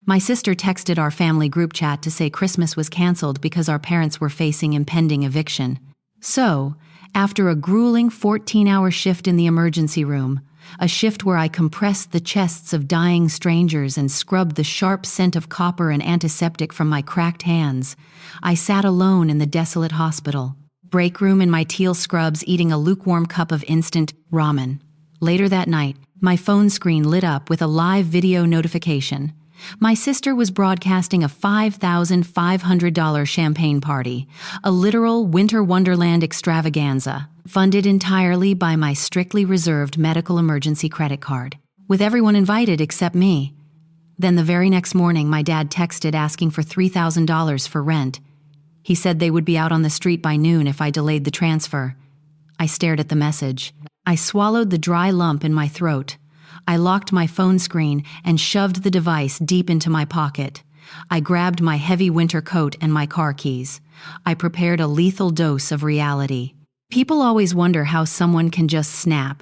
My sister texted our family group chat to say Christmas was canceled because our parents were facing impending eviction. So, after a grueling 14-hour shift in the emergency room, a shift where I compressed the chests of dying strangers and scrubbed the sharp scent of copper and antiseptic from my cracked hands, I sat alone in the desolate hospital, break room in my teal scrubs, eating a lukewarm cup of instant ramen. Later that night, my phone screen lit up with a live video notification. My sister was broadcasting a $5,500 champagne party, a literal winter wonderland extravaganza, funded entirely by my strictly reserved medical emergency credit card, with everyone invited except me. Then the very next morning, my dad texted asking for $3,000 for rent. He said they would be out on the street by noon if I delayed the transfer. I stared at the message. I swallowed the dry lump in my throat. I locked my phone screen and shoved the device deep into my pocket. I grabbed my heavy winter coat and my car keys. I prepared a lethal dose of reality. People always wonder how someone can just snap,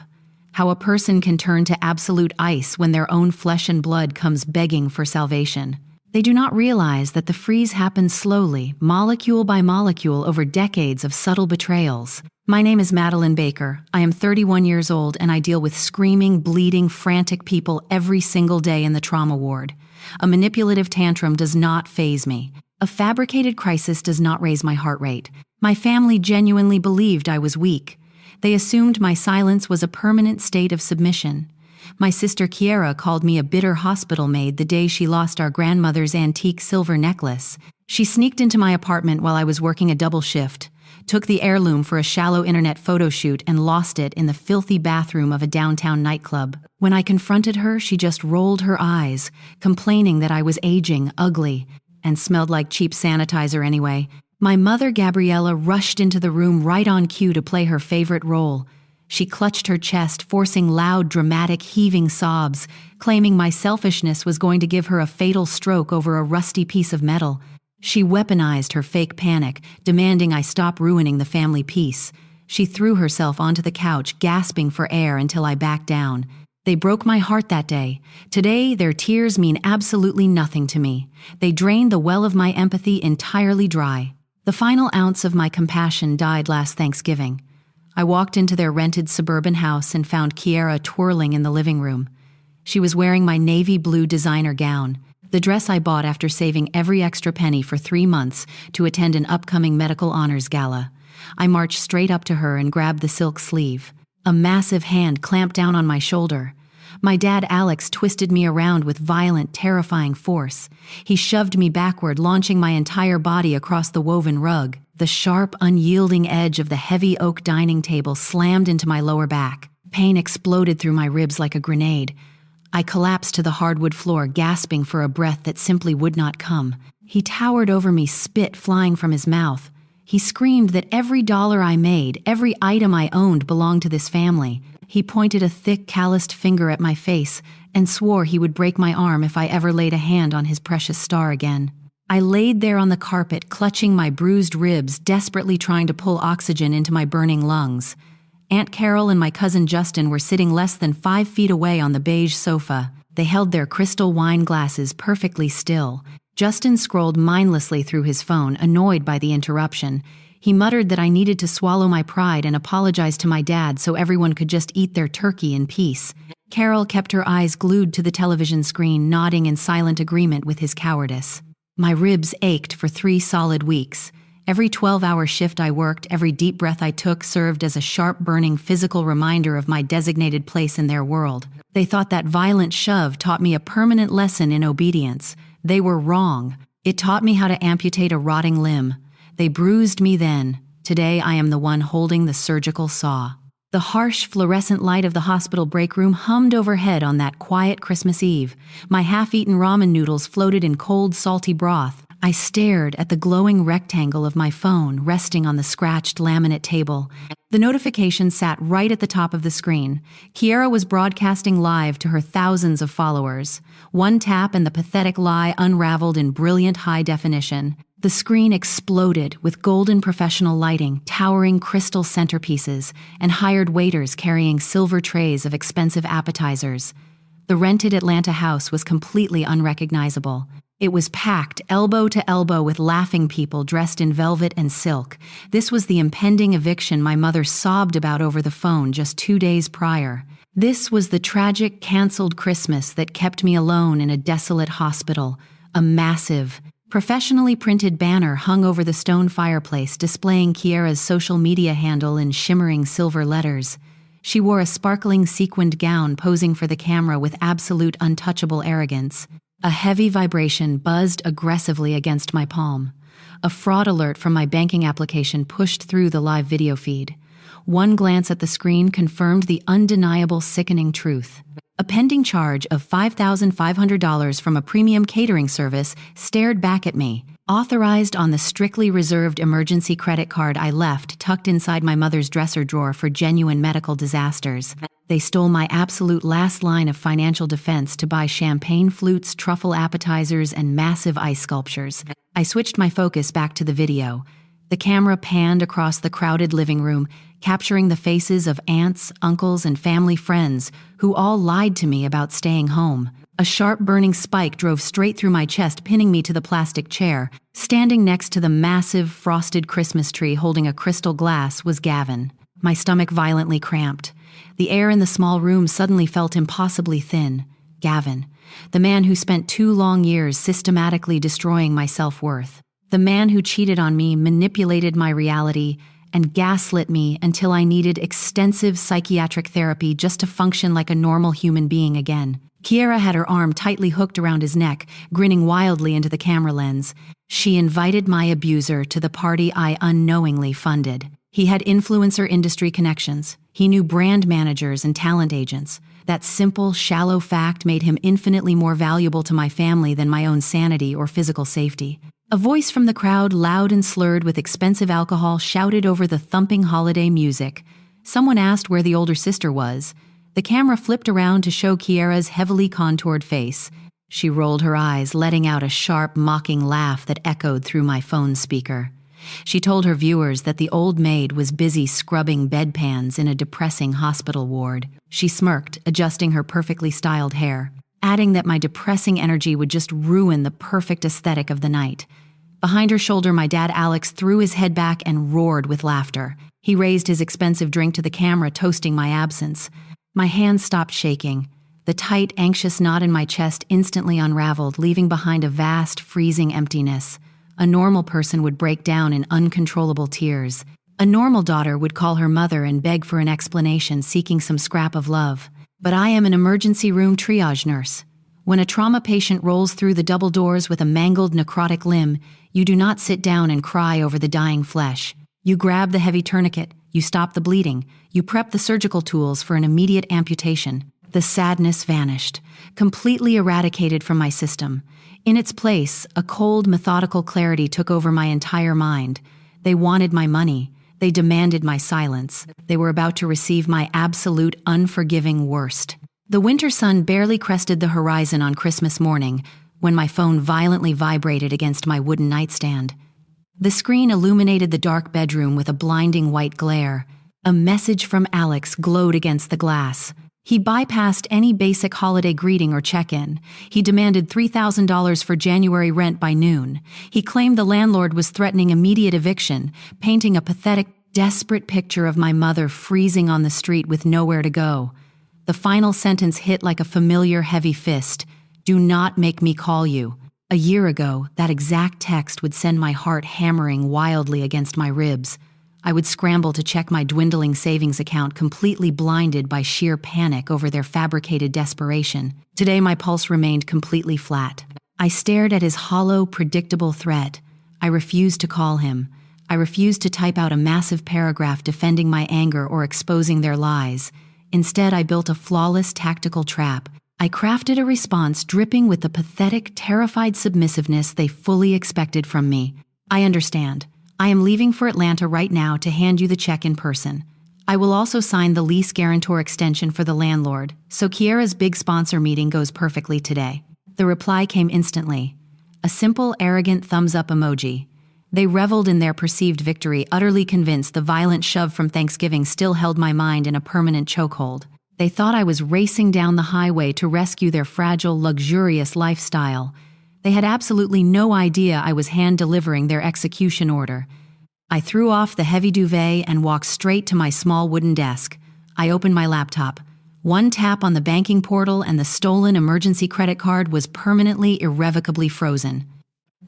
how a person can turn to absolute ice when their own flesh and blood comes begging for salvation. They do not realize that the freeze happens slowly, molecule by molecule, over decades of subtle betrayals. My name is Madeline Baker. I am 31 years old and I deal with screaming, bleeding, frantic people every single day in the trauma ward. A manipulative tantrum does not faze me. A fabricated crisis does not raise my heart rate. My family genuinely believed I was weak. They assumed my silence was a permanent state of submission. My sister Kiera called me a bitter hospital maid the day she lost our grandmother's antique silver necklace. She sneaked into my apartment while I was working a double shift, took the heirloom for a shallow internet photo shoot, and lost it in the filthy bathroom of a downtown nightclub. When I confronted her, she just rolled her eyes, complaining that I was aging, ugly, and smelled like cheap sanitizer anyway. My mother, Gabriella, rushed into the room right on cue to play her favorite role. She clutched her chest, forcing loud, dramatic, heaving sobs, claiming my selfishness was going to give her a fatal stroke over a rusty piece of metal. She weaponized her fake panic, demanding I stop ruining the family peace. She threw herself onto the couch, gasping for air until I backed down. They broke my heart that day. Today, their tears mean absolutely nothing to me. They drained the well of my empathy entirely dry. The final ounce of my compassion died last Thanksgiving. I walked into their rented suburban house and found Kiera twirling in the living room. She was wearing my navy blue designer gown, the dress I bought after saving every extra penny for 3 months to attend an upcoming medical honors gala. I marched straight up to her and grabbed the silk sleeve. A massive hand clamped down on my shoulder. My dad, Alex, twisted me around with violent, terrifying force. He shoved me backward, launching my entire body across the woven rug. The sharp, unyielding edge of the heavy oak dining table slammed into my lower back. Pain exploded through my ribs like a grenade. I collapsed to the hardwood floor, gasping for a breath that simply would not come. He towered over me, spit flying from his mouth. He screamed that every dollar I made, every item I owned belonged to this family. He pointed a thick, calloused finger at my face and swore he would break my arm if I ever laid a hand on his precious star again. I laid there on the carpet, clutching my bruised ribs, desperately trying to pull oxygen into my burning lungs. Aunt Carol and my cousin Justin were sitting less than 5 feet away on the beige sofa. They held their crystal wine glasses perfectly still. Justin scrolled mindlessly through his phone, annoyed by the interruption. He muttered that I needed to swallow my pride and apologize to my dad so everyone could just eat their turkey in peace. Carol kept her eyes glued to the television screen, nodding in silent agreement with his cowardice. My ribs ached for 3 solid weeks. Every 12-hour shift I worked, every deep breath I took served as a sharp, burning physical reminder of my designated place in their world. They thought that violent shove taught me a permanent lesson in obedience. They were wrong. It taught me how to amputate a rotting limb. They bruised me then. Today I am the one holding the surgical saw. The harsh, fluorescent light of the hospital break room hummed overhead on that quiet Christmas Eve. My half-eaten ramen noodles floated in cold, salty broth. I stared at the glowing rectangle of my phone resting on the scratched laminate table. The notification sat right at the top of the screen. Kiera was broadcasting live to her thousands of followers. One tap and the pathetic lie unraveled in brilliant high definition. The screen exploded with golden professional lighting, towering crystal centerpieces, and hired waiters carrying silver trays of expensive appetizers. The rented Atlanta house was completely unrecognizable. It was packed elbow to elbow with laughing people dressed in velvet and silk. This was the impending eviction my mother sobbed about over the phone just 2 days prior. This was the tragic, canceled Christmas that kept me alone in a desolate hospital. A massive, professionally printed banner hung over the stone fireplace displaying Kiera's social media handle in shimmering silver letters. She wore a sparkling sequined gown posing for the camera with absolute untouchable arrogance. A heavy vibration buzzed aggressively against my palm. A fraud alert from my banking application pushed through the live video feed. One glance at the screen confirmed the undeniable sickening truth. A pending charge of $5,500 from a premium catering service stared back at me, authorized on the strictly reserved emergency credit card I left tucked inside my mother's dresser drawer for genuine medical disasters. They stole my absolute last line of financial defense to buy champagne flutes, truffle appetizers, and massive ice sculptures. I switched my focus back to the video. The camera panned across the crowded living room, capturing the faces of aunts, uncles, and family friends who all lied to me about staying home. A sharp burning spike drove straight through my chest, pinning me to the plastic chair. Standing next to the massive, frosted Christmas tree holding a crystal glass was Gavin. My stomach violently cramped. The air in the small room suddenly felt impossibly thin. Gavin, the man who spent 2 long years systematically destroying my self-worth. The man who cheated on me, manipulated my reality, and gaslit me until I needed extensive psychiatric therapy just to function like a normal human being again. Kiera had her arm tightly hooked around his neck, grinning wildly into the camera lens. She invited my abuser to the party I unknowingly funded. He had influencer industry connections. He knew brand managers and talent agents. That simple, shallow fact made him infinitely more valuable to my family than my own sanity or physical safety. A voice from the crowd, loud and slurred with expensive alcohol, shouted over the thumping holiday music. Someone asked where the older sister was. The camera flipped around to show Kiera's heavily contoured face. She rolled her eyes, letting out a sharp, mocking laugh that echoed through my phone speaker. She told her viewers that the old maid was busy scrubbing bedpans in a depressing hospital ward. She smirked, adjusting her perfectly styled hair, adding that my depressing energy would just ruin the perfect aesthetic of the night. Behind her shoulder, my dad Alex threw his head back and roared with laughter. He raised his expensive drink to the camera, toasting my absence. My hands stopped shaking. The tight, anxious knot in my chest instantly unraveled, leaving behind a vast, freezing emptiness. A normal person would break down in uncontrollable tears. A normal daughter would call her mother and beg for an explanation, seeking some scrap of love. But I am an emergency room triage nurse. When a trauma patient rolls through the double doors with a mangled necrotic limb, you do not sit down and cry over the dying flesh. You grab the heavy tourniquet, you stop the bleeding, you prep the surgical tools for an immediate amputation. The sadness vanished, completely eradicated from my system. In its place, a cold, methodical clarity took over my entire mind. They wanted my money. They demanded my silence. They were about to receive my absolute, unforgiving worst. The winter sun barely crested the horizon on Christmas morning when my phone violently vibrated against my wooden nightstand. The screen illuminated the dark bedroom with a blinding white glare. A message from Alex glowed against the glass. He bypassed any basic holiday greeting or check-in. He demanded $3,000 for January rent by noon. He claimed the landlord was threatening immediate eviction, painting a pathetic, desperate picture of my mother freezing on the street with nowhere to go. The final sentence hit like a familiar heavy fist. "Do not make me call you." A year ago, that exact text would send my heart hammering wildly against my ribs. I would scramble to check my dwindling savings account, completely blinded by sheer panic over their fabricated desperation. Today, my pulse remained completely flat. I stared at his hollow, predictable threat. I refused to call him. I refused to type out a massive paragraph defending my anger or exposing their lies. Instead, I built a flawless tactical trap. I crafted a response dripping with the pathetic, terrified submissiveness they fully expected from me. "I understand. I am leaving for Atlanta right now to hand you the check in person. I will also sign the lease guarantor extension for the landlord, so Kiera's big sponsor meeting goes perfectly today." The reply came instantly. A simple, arrogant thumbs-up emoji. They reveled in their perceived victory, utterly convinced the violent shove from Thanksgiving still held my mind in a permanent chokehold. They thought I was racing down the highway to rescue their fragile, luxurious lifestyle. They had absolutely no idea I was hand-delivering their execution order. I threw off the heavy duvet and walked straight to my small wooden desk. I opened my laptop. One tap on the banking portal and the stolen emergency credit card was permanently, irrevocably frozen.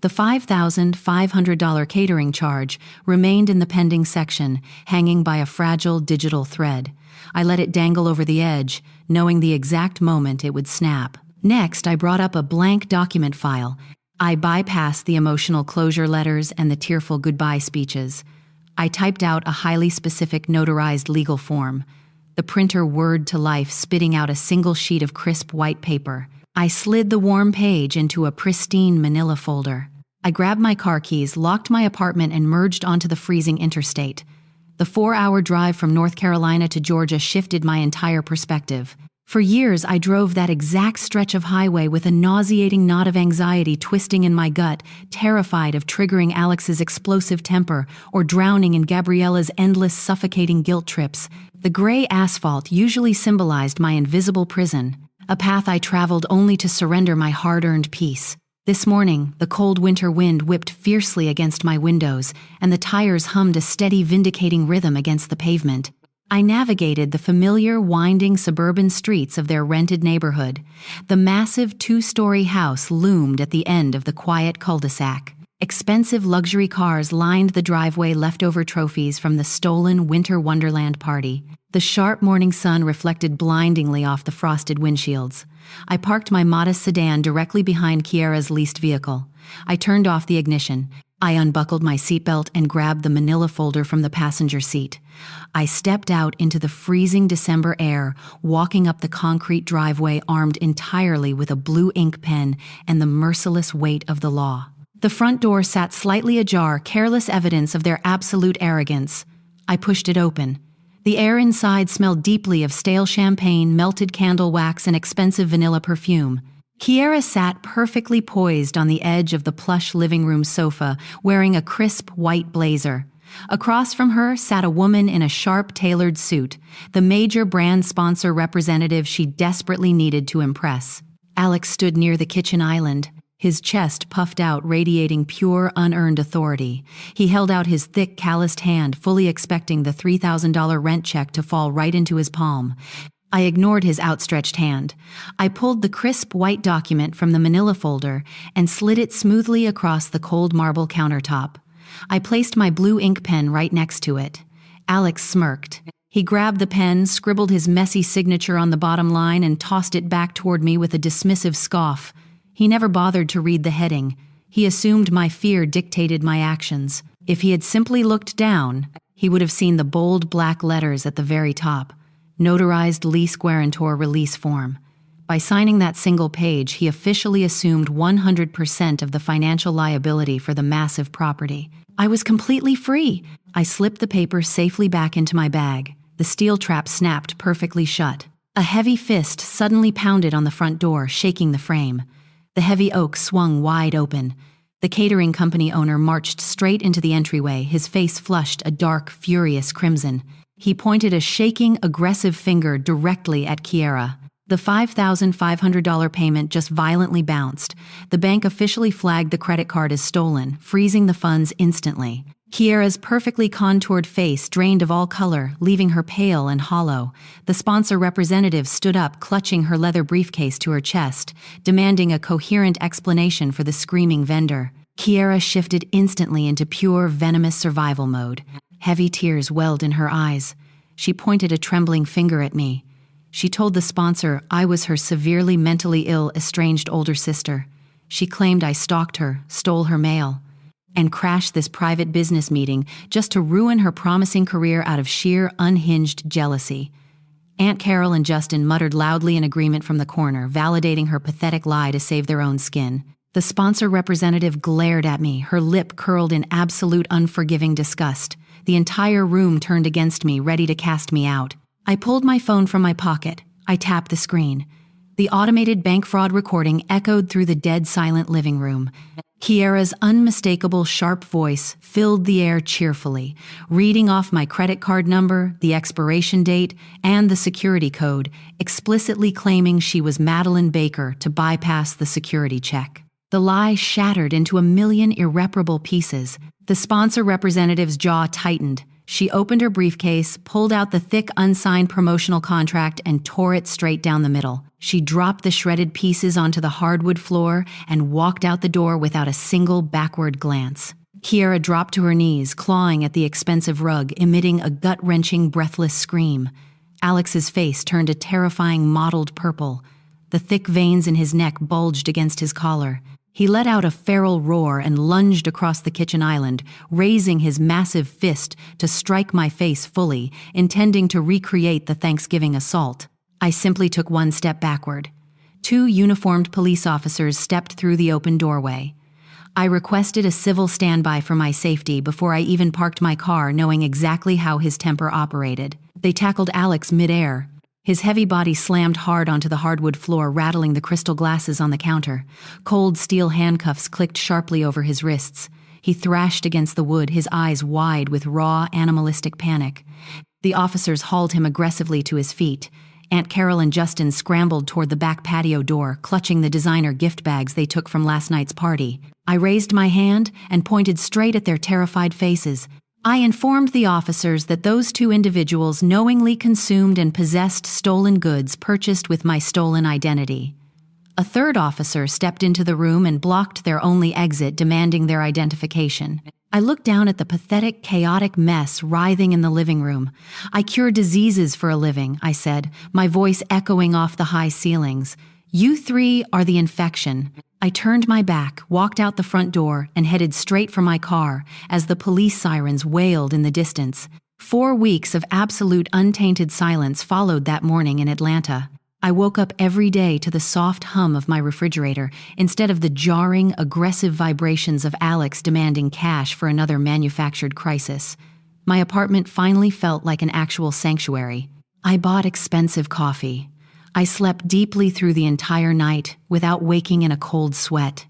The $5,500 catering charge remained in the pending section, hanging by a fragile digital thread. I let it dangle over the edge, knowing the exact moment it would snap. Next, I brought up a blank document file. I bypassed the emotional closure letters and the tearful goodbye speeches. I typed out a highly specific notarized legal form. The printer whirred to life, spitting out a single sheet of crisp white paper. I slid the warm page into a pristine manila folder. I grabbed my car keys, locked my apartment, and merged onto the freezing interstate. The 4-hour drive from North Carolina to Georgia shifted my entire perspective. For years, I drove that exact stretch of highway with a nauseating knot of anxiety twisting in my gut, terrified of triggering Alex's explosive temper or drowning in Gabriella's endless suffocating guilt trips. The gray asphalt usually symbolized my invisible prison, a path I traveled only to surrender my hard-earned peace. This morning, the cold winter wind whipped fiercely against my windows, and the tires hummed a steady, vindicating rhythm against the pavement. I navigated the familiar, winding suburban streets of their rented neighborhood. The massive 2-story house loomed at the end of the quiet cul-de-sac. Expensive luxury cars lined the driveway, leftover trophies from the stolen winter wonderland party. The sharp morning sun reflected blindingly off the frosted windshields. I parked my modest sedan directly behind Kiera's leased vehicle. I turned off the ignition. I unbuckled my seatbelt and grabbed the manila folder from the passenger seat. I stepped out into the freezing December air, walking up the concrete driveway armed entirely with a blue ink pen and the merciless weight of the law. The front door sat slightly ajar, careless evidence of their absolute arrogance. I pushed it open. The air inside smelled deeply of stale champagne, melted candle wax, and expensive vanilla perfume. Kiera sat perfectly poised on the edge of the plush living room sofa, wearing a crisp white blazer. Across from her sat a woman in a sharp, tailored suit, the major brand sponsor representative she desperately needed to impress. Alex stood near the kitchen island, his chest puffed out, radiating pure, unearned authority. He held out his thick, calloused hand, fully expecting the $3,000 rent check to fall right into his palm. I ignored his outstretched hand. I pulled the crisp white document from the manila folder and slid it smoothly across the cold marble countertop. I placed my blue ink pen right next to it. Alex smirked. He grabbed the pen, scribbled his messy signature on the bottom line, and tossed it back toward me with a dismissive scoff. He never bothered to read the heading. He assumed my fear dictated my actions. If he had simply looked down, he would have seen the bold black letters at the very top. Notarized lease guarantor release form. By signing that single page, he officially assumed 100% of the financial liability for the massive property. I was completely free. I slipped the paper safely back into my bag. The steel trap snapped perfectly shut. A heavy fist suddenly pounded on the front door, shaking the frame. The heavy oak swung wide open. The catering company owner marched straight into the entryway, his face flushed a dark, furious crimson. He pointed a shaking, aggressive finger directly at Kiera. The $5,500 payment just violently bounced. The bank officially flagged the credit card as stolen, freezing the funds instantly. Kiera's perfectly contoured face drained of all color, leaving her pale and hollow. The sponsor representative stood up, clutching her leather briefcase to her chest, demanding a coherent explanation for the screaming vendor. Kiera shifted instantly into pure, venomous survival mode. Heavy tears welled in her eyes. She pointed a trembling finger at me. She told the sponsor I was her severely mentally ill, estranged older sister. She claimed I stalked her, stole her mail, and crashed this private business meeting just to ruin her promising career out of sheer, unhinged jealousy. Aunt Carol and Justin muttered loudly in agreement from the corner, validating her pathetic lie to save their own skin. The sponsor representative glared at me, her lip curled in absolute unforgiving disgust. The entire room turned against me, ready to cast me out. I pulled my phone from my pocket. I tapped the screen. The automated bank fraud recording echoed through the dead-silent living room. Kiera's unmistakable, sharp voice filled the air cheerfully, reading off my credit card number, the expiration date, and the security code, explicitly claiming she was Madeline Baker to bypass the security check. The lie shattered into a million irreparable pieces. The sponsor representative's jaw tightened. She opened her briefcase, pulled out the thick, unsigned promotional contract, and tore it straight down the middle. She dropped the shredded pieces onto the hardwood floor and walked out the door without a single backward glance. Kiera dropped to her knees, clawing at the expensive rug, emitting a gut-wrenching, breathless scream. Alex's face turned a terrifying mottled purple. The thick veins in his neck bulged against his collar. He let out a feral roar and lunged across the kitchen island, raising his massive fist to strike my face fully, intending to recreate the Thanksgiving assault. I simply took one step backward. 2 uniformed police officers stepped through the open doorway. I requested a civil standby for my safety before I even parked my car, knowing exactly how his temper operated. They tackled Alex midair. His heavy body slammed hard onto the hardwood floor, rattling the crystal glasses on the counter. Cold steel handcuffs clicked sharply over his wrists. He thrashed against the wood, his eyes wide with raw, animalistic panic. The officers hauled him aggressively to his feet. Aunt Carol and Justin scrambled toward the back patio door, clutching the designer gift bags they took from last night's party. I raised my hand and pointed straight at their terrified faces. I informed the officers that those 2 individuals knowingly consumed and possessed stolen goods purchased with my stolen identity. A 3rd officer stepped into the room and blocked their only exit, demanding their identification. I looked down at the pathetic, chaotic mess writhing in the living room. "I cure diseases for a living," I said, my voice echoing off the high ceilings. "You 3 are the infection." I turned my back, walked out the front door, and headed straight for my car as the police sirens wailed in the distance. 4 weeks of absolute untainted silence followed that morning in Atlanta. I woke up every day to the soft hum of my refrigerator instead of the jarring, aggressive vibrations of Alex demanding cash for another manufactured crisis. My apartment finally felt like an actual sanctuary. I bought expensive coffee. I slept deeply through the entire night without waking in a cold sweat.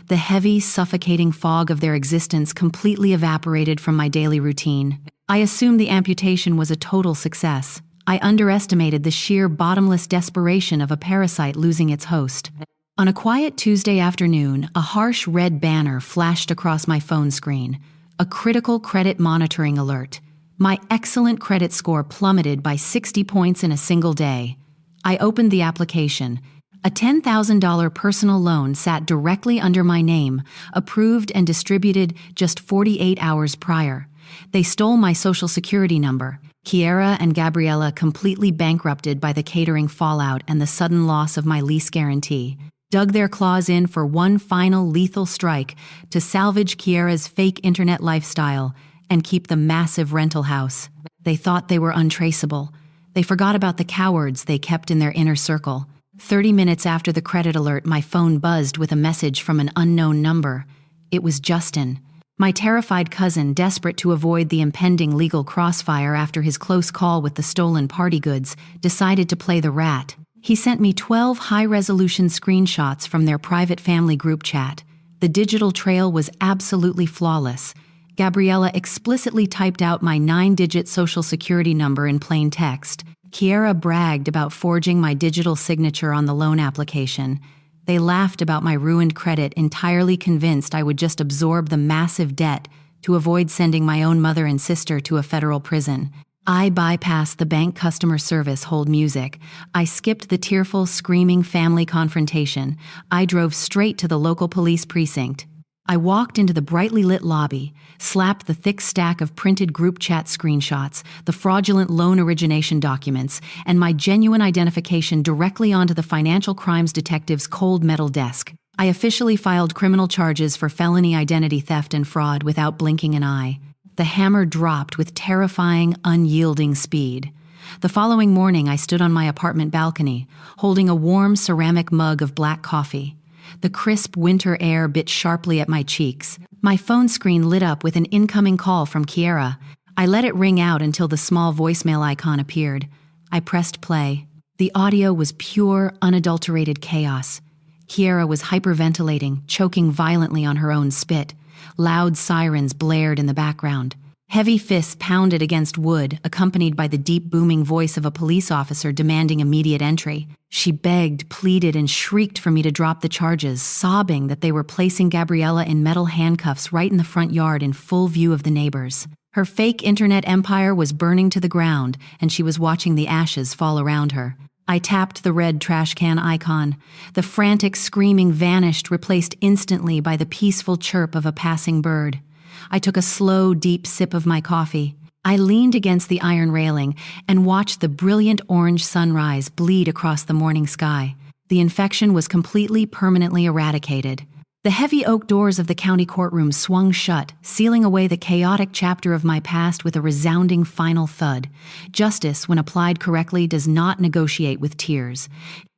The heavy, suffocating fog of their existence completely evaporated from my daily routine. I assumed the amputation was a total success. I underestimated the sheer bottomless desperation of a parasite losing its host. On a quiet Tuesday afternoon, a harsh red banner flashed across my phone screen. A critical credit monitoring alert. My excellent credit score plummeted by 60 points in a single day. I opened the application. A $10,000 personal loan sat directly under my name, approved and distributed just 48 hours prior. They stole my social security number. Kiera and Gabriella completely bankrupted by the catering fallout and the sudden loss of my lease guarantee, dug their claws in for one final lethal strike to salvage Kiera's fake internet lifestyle and keep the massive rental house. They thought they were untraceable. They forgot about the cowards they kept in their inner circle. 30 minutes after the credit alert, my phone buzzed with a message from an unknown number. It was Justin. My terrified cousin, desperate to avoid the impending legal crossfire after his close call with the stolen party goods, decided to play the rat. He sent me 12 high-resolution screenshots from their private family group chat. The digital trail was absolutely flawless. Gabriella explicitly typed out my 9-digit social security number in plain text. Kiera bragged about forging my digital signature on the loan application. They laughed about my ruined credit, entirely convinced I would just absorb the massive debt to avoid sending my own mother and sister to a federal prison. I bypassed the bank customer service hold music. I skipped the tearful, screaming family confrontation. I drove straight to the local police precinct. I walked into the brightly lit lobby, slapped the thick stack of printed group chat screenshots, the fraudulent loan origination documents, and my genuine identification directly onto the financial crimes detective's cold metal desk. I officially filed criminal charges for felony identity theft and fraud without blinking an eye. The hammer dropped with terrifying, unyielding speed. The following morning, I stood on my apartment balcony, holding a warm ceramic mug of black coffee. The crisp winter air bit sharply at my cheeks. My phone screen lit up with an incoming call from Kiera. I let it ring out until the small voicemail icon appeared. I pressed play. The audio was pure, unadulterated chaos. Kiera was hyperventilating, choking violently on her own spit. Loud sirens blared in the background. Heavy fists pounded against wood, accompanied by the deep booming voice of a police officer demanding immediate entry. She begged, pleaded, and shrieked for me to drop the charges, sobbing that they were placing Gabriella in metal handcuffs right in the front yard in full view of the neighbors. Her fake internet empire was burning to the ground, and she was watching the ashes fall around her. I tapped the red trash can icon. The frantic screaming vanished, replaced instantly by the peaceful chirp of a passing bird. I took a slow, deep sip of my coffee. I leaned against the iron railing and watched the brilliant orange sunrise bleed across the morning sky. The infection was completely, permanently eradicated. The heavy oak doors of the county courtroom swung shut, sealing away the chaotic chapter of my past with a resounding final thud. Justice, when applied correctly, does not negotiate with tears.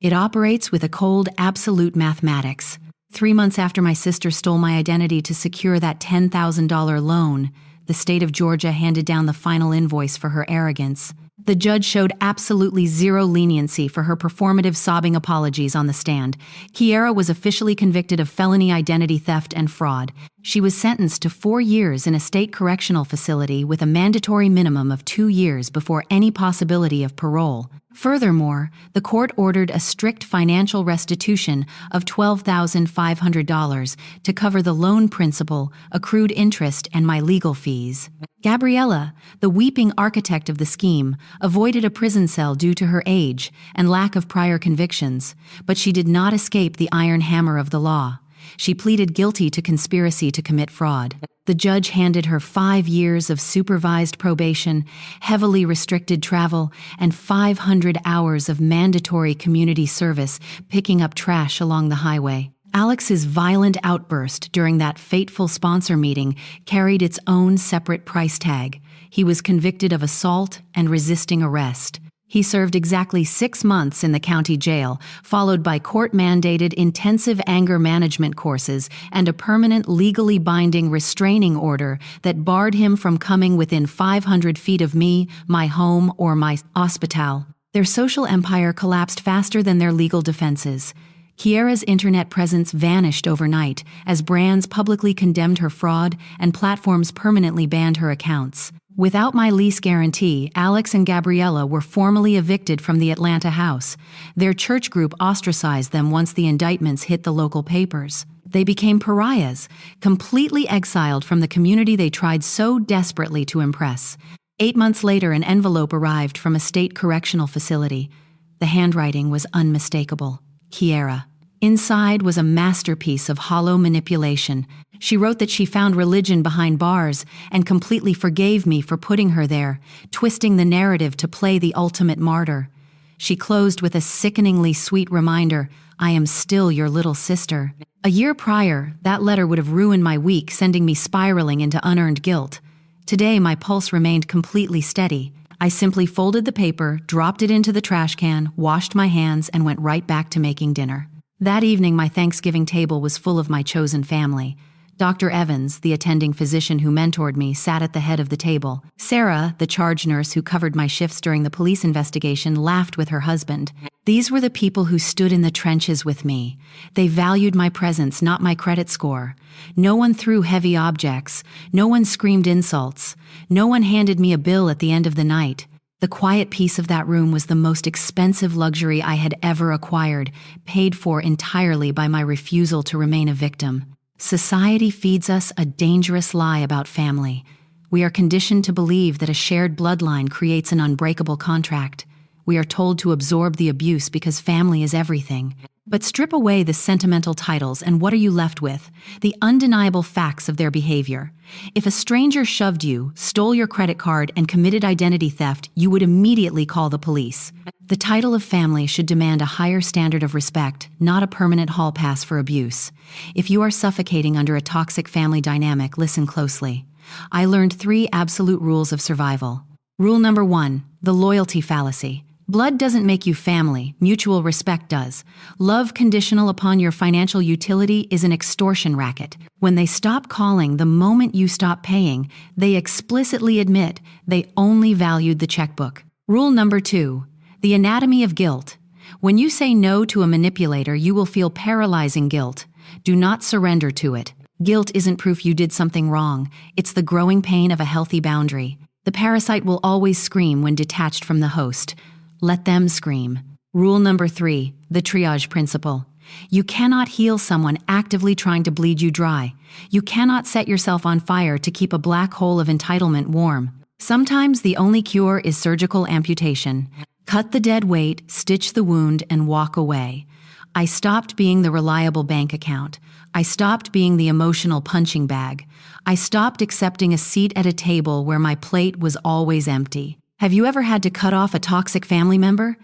It operates with a cold, absolute mathematics. 3 months after my sister stole my identity to secure that $10,000 loan, the state of Georgia handed down the final invoice for her arrogance. The judge showed absolutely zero leniency for her performative sobbing apologies on the stand. Kiera was officially convicted of felony identity theft and fraud. She was sentenced to 4 years in a state correctional facility with a mandatory minimum of 2 years before any possibility of parole. Furthermore, the court ordered a strict financial restitution of $12,500 to cover the loan principal, accrued interest, and my legal fees. Gabriella, the weeping architect of the scheme, avoided a prison cell due to her age and lack of prior convictions, but she did not escape the iron hammer of the law. She pleaded guilty to conspiracy to commit fraud. The judge handed her 5 years of supervised probation, heavily restricted travel, and 500 hours of mandatory community service picking up trash along the highway. Alex's violent outburst during that fateful sponsor meeting carried its own separate price tag. He was convicted of assault and resisting arrest. He served exactly 6 months in the county jail, followed by court-mandated intensive anger management courses and a permanent legally binding restraining order that barred him from coming within 500 feet of me, my home, or my hospital. Their social empire collapsed faster than their legal defenses. Kiera's internet presence vanished overnight as brands publicly condemned her fraud and platforms permanently banned her accounts. Without my lease guarantee, Alex and Gabriella were formally evicted from the Atlanta house. Their church group ostracized them once the indictments hit the local papers. They became pariahs, completely exiled from the community they tried so desperately to impress. 8 months later, an envelope arrived from a state correctional facility. The handwriting was unmistakable. Kiera. Inside was a masterpiece of hollow manipulation. She wrote that she found religion behind bars and completely forgave me for putting her there, twisting the narrative to play the ultimate martyr. She closed with a sickeningly sweet reminder, "I am still your little sister." A year prior, that letter would have ruined my week, sending me spiraling into unearned guilt. Today, my pulse remained completely steady. I simply folded the paper, dropped it into the trash can, washed my hands, and went right back to making dinner. That evening, my Thanksgiving table was full of my chosen family. Dr. Evans, the attending physician who mentored me, sat at the head of the table. Sarah, the charge nurse who covered my shifts during the police investigation, laughed with her husband. These were the people who stood in the trenches with me. They valued my presence, not my credit score. No one threw heavy objects. No one screamed insults. No one handed me a bill at the end of the night. The quiet peace of that room was the most expensive luxury I had ever acquired, paid for entirely by my refusal to remain a victim. Society feeds us a dangerous lie about family. We are conditioned to believe that a shared bloodline creates an unbreakable contract. We are told to absorb the abuse because family is everything. But strip away the sentimental titles and what are you left with? The undeniable facts of their behavior. If a stranger shoved you, stole your credit card, and committed identity theft, you would immediately call the police. The title of family should demand a higher standard of respect, not a permanent hall pass for abuse. If you are suffocating under a toxic family dynamic, listen closely. I learned 3 absolute rules of survival. Rule number 1, the loyalty fallacy. Blood doesn't make you family, mutual respect does. Love conditional upon your financial utility is an extortion racket. When they stop calling the moment you stop paying, they explicitly admit they only valued the checkbook. Rule number 2, The anatomy of guilt. When you say no to a manipulator, you will feel paralyzing guilt. Do not surrender to it. Guilt isn't proof you did something wrong. It's the growing pain of a healthy boundary. The parasite will always scream when detached from the host. Let them scream. Rule number 3, the triage principle. You cannot heal someone actively trying to bleed you dry. You cannot set yourself on fire to keep a black hole of entitlement warm. Sometimes the only cure is surgical amputation. Cut the dead weight, stitch the wound, and walk away. I stopped being the reliable bank account. I stopped being the emotional punching bag. I stopped accepting a seat at a table where my plate was always empty. Have you ever had to cut off a toxic family member?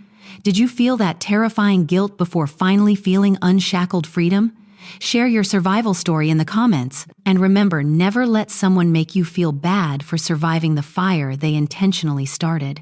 Did you feel that terrifying guilt before finally feeling unshackled freedom? Share your survival story in the comments. And remember, never let someone make you feel bad for surviving the fire they intentionally started.